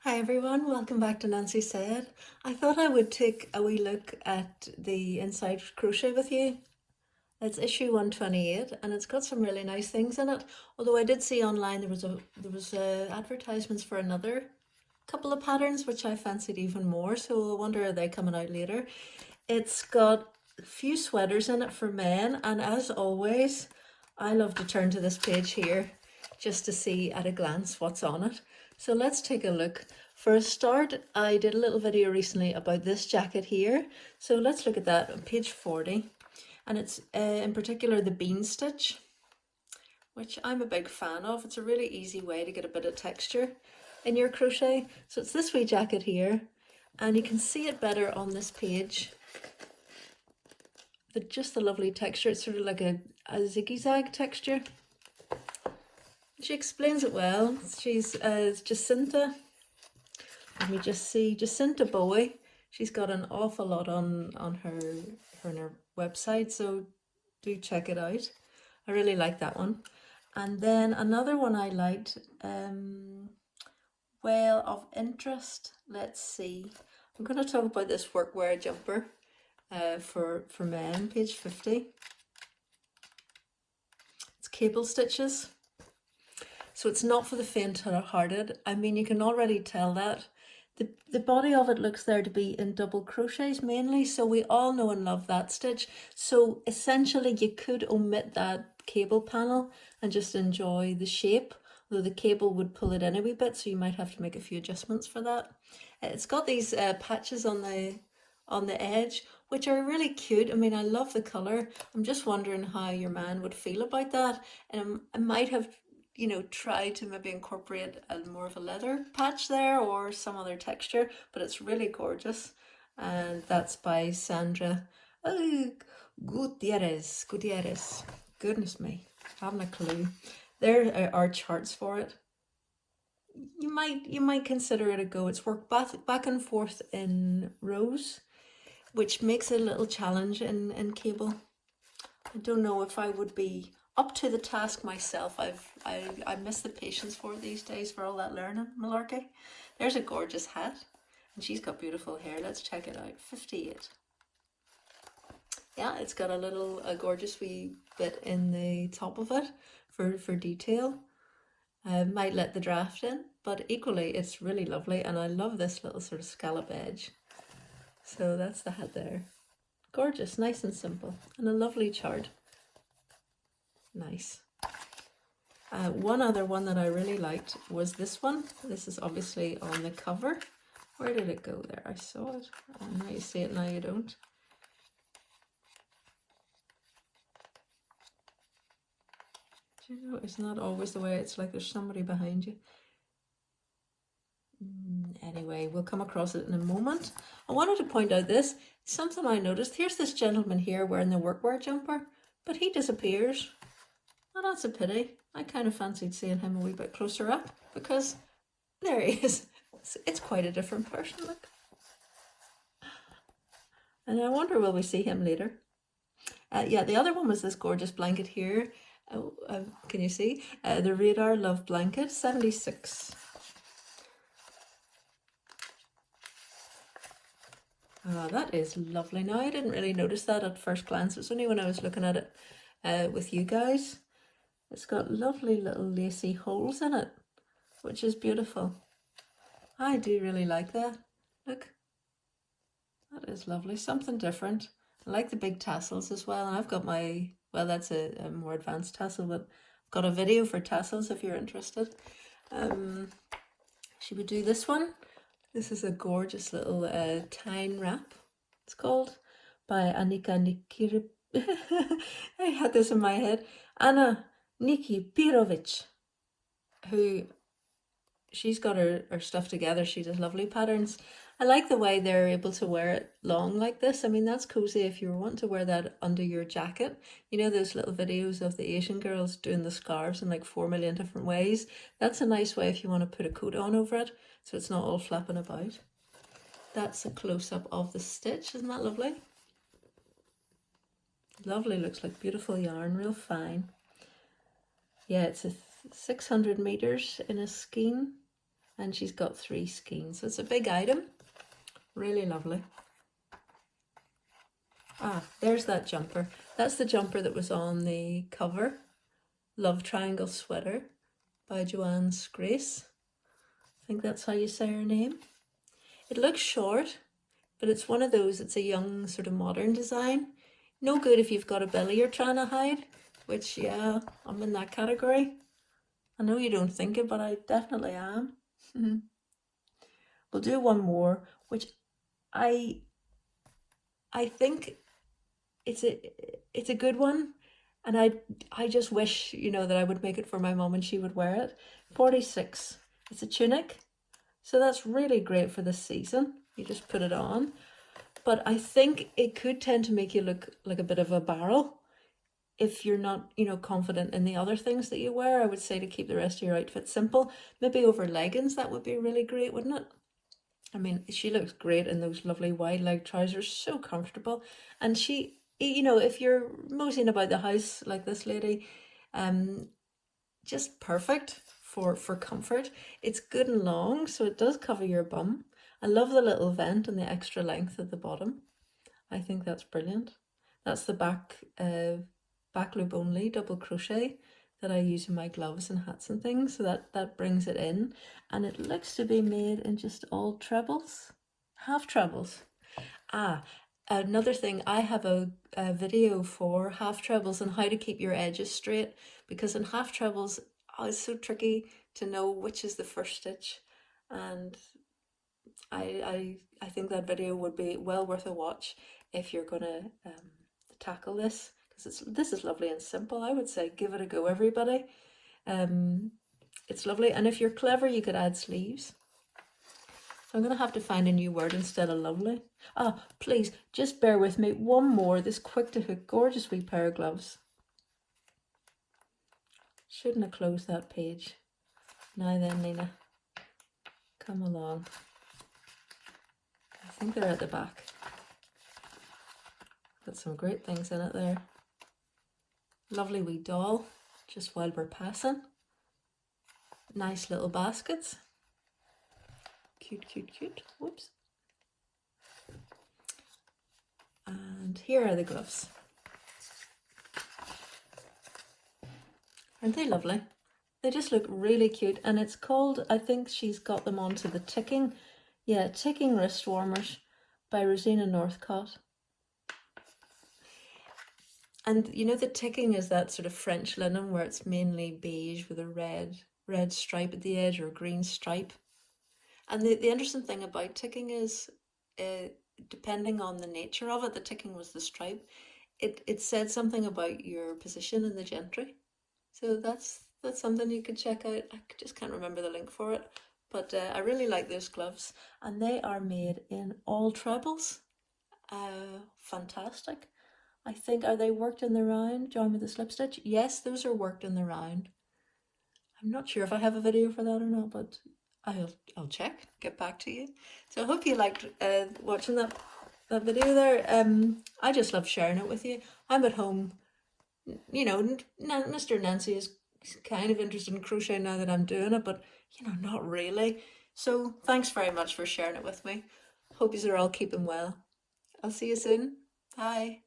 Hi everyone, welcome back to Nancy Said. I thought I would take a wee look at the Inside Crochet with you. It's issue 128 and it's got some really nice things in it. Although I did see online there was advertisements for another couple of patterns which I fancied even more, so I wonder are they coming out later. It's got a few sweaters in it for men, and as always I love to turn to this page here just to see at a glance what's on it. So let's take a look. For a start, I did a little video recently about this jacket here. So let's look at that on page 40. And it's in particular the bean stitch, which I'm a big fan of. It's a really easy way to get a bit of texture in your crochet. So it's this wee jacket here, and you can see it better on this page. Just the lovely texture. It's sort of like a ziggy-zag texture. She explains it well. She's Jacinta. Let me just see, Jacinta Bowie. She's got an awful lot on her website, so do check it out. I really like that one. And then another one I liked, well of interest. Let's see. I'm going to talk about this workwear jumper for men, page 50. It's cable stitches. So it's not for the faint-hearted. I mean, you can already tell that. The body of it looks there to be in double crochets mainly, so we all know and love that stitch. So essentially you could omit that cable panel and just enjoy the shape, although the cable would pull it in a wee bit, so you might have to make a few adjustments for that. It's got these patches on the edge, which are really cute. I mean, I love the colour. I'm just wondering how your man would feel about that. And I might have try to maybe incorporate more of a leather patch there or some other texture, but it's really gorgeous. And that's by Sandra Gutierrez. Goodness me, I haven't a clue. There are charts for it. You might consider it a go. It's worked back and forth in rows, which makes it a little challenge in cable. I don't know if I would be up to the task myself. I miss the patience for it these days for all that learning malarkey. There's a gorgeous hat, and she's got beautiful hair. Let's check it out. 58. Yeah, it's got a gorgeous wee bit in the top of it for detail. I might let the draft in, but equally it's really lovely, and I love this little sort of scallop edge. So that's the hat there. Gorgeous, nice and simple, and a lovely chart. Nice. One other one that I really liked was this one. This is obviously on the cover. Where did it go there? I saw it. Now you see it, now you don't. Do you know, it's not always the way. It's like there's somebody behind you. Anyway, we'll come across it in a moment. I wanted to point out this. Something I noticed. Here's this gentleman here wearing the workwear jumper, but he disappears. Oh, that's a pity. I kind of fancied seeing him a wee bit closer up, because there he is. It's quite a different person, look. And I wonder will we see him later. Yeah, the other one was this gorgeous blanket here. Can you see? The Radar Love Blanket, 76. Oh, that is lovely. Now, I didn't really notice that at first glance. It's only when I was looking at it with you guys. It's got lovely little lacy holes in it, which is beautiful. I do really like that. Look, that is lovely. Something different. I like the big tassels as well. And I've got my, well, that's a more advanced tassel, but I've got a video for tassels if you're interested. Should we do this one? This is a gorgeous little tyne wrap, it's called, by Annika Nikir. I had this in my head. Anna Nikipirovic, who she's got her stuff together. She does lovely patterns. I like the way they're able to wear it long like this. I mean, that's cozy if you want to wear that under your jacket. You know those little videos of the Asian girls doing the scarves in like 4 million different ways? That's a nice way if you want to put a coat on over it, so it's not all flapping about. That's a close-up of the stitch. Isn't that lovely? Lovely, looks like beautiful yarn, real fine. Yeah, it's a 600 meters in a skein. and she's got 3 skeins. So it's a big item, really lovely. Ah, there's that jumper. That's the jumper that was on the cover. Love Triangle Sweater by Joanne's Grace. I think that's how you say her name. It looks short, but it's one of those, it's a young sort of modern design. No good if you've got a belly you're trying to hide, which, yeah, I'm in that category. I know you don't think it, but I definitely am. We'll do one more, which I think it's a good one, and I just wish, you know, that I would make it for my mum and she would wear it. 46. It's a tunic, so that's really great for this season. You just put it on, but I think it could tend to make you look like a bit of a barrel if you're not, you know, confident in the other things that you wear. I would say to keep the rest of your outfit simple. Maybe over leggings, that would be really great, wouldn't it? I mean, she looks great in those lovely wide leg trousers, so comfortable. And she, you know, if you're moseying about the house like this lady, just perfect for comfort. It's good and long, so it does cover your bum. I love the little vent and the extra length at the bottom. I think that's brilliant. That's the back loop only double crochet that I use in my gloves and hats and things, so that brings it in, and it looks to be made in just all trebles, half trebles. Another thing, I have a video for half trebles and how to keep your edges straight, because in half trebles, it's so tricky to know which is the first stitch, and I think that video would be well worth a watch if you're gonna tackle this, because this is lovely and simple. I would say give it a go, everybody. It's lovely, and if you're clever, you could add sleeves. So I'm gonna have to find a new word instead of lovely. Please just bear with me. One more. This quick to hook, gorgeous wee pair of gloves. Shouldn't have closed that page. Now then, Nina, come along. I think they're at the back. Got some great things in it there. Lovely wee doll, just while we're passing. Nice little baskets. Cute, cute, cute. Whoops. And here are the gloves. Aren't they lovely? They just look really cute, and it's called, I think she's got them onto the ticking. Yeah, ticking wrist warmers by Rosina Northcott. And you know, the ticking is that sort of French linen where it's mainly beige with a red stripe at the edge, or a green stripe. And the interesting thing about ticking is, depending on the nature of it, the ticking was the stripe, it said something about your position in the gentry. So that's something you could check out. I just can't remember the link for it, but I really like those gloves, and they are made in all trebles. Fantastic. I think, are they worked in the round? Join with the slip stitch? Yes, those are worked in the round. I'm not sure if I have a video for that or not, but I'll check, get back to you. So I hope you liked watching that video there. I just love sharing it with you. I'm at home, you know, Mr. Nancy is kind of interested in crochet now that I'm doing it, but, you know, not really. So thanks very much for sharing it with me. Hope you're all keeping well. I'll see you soon. Bye.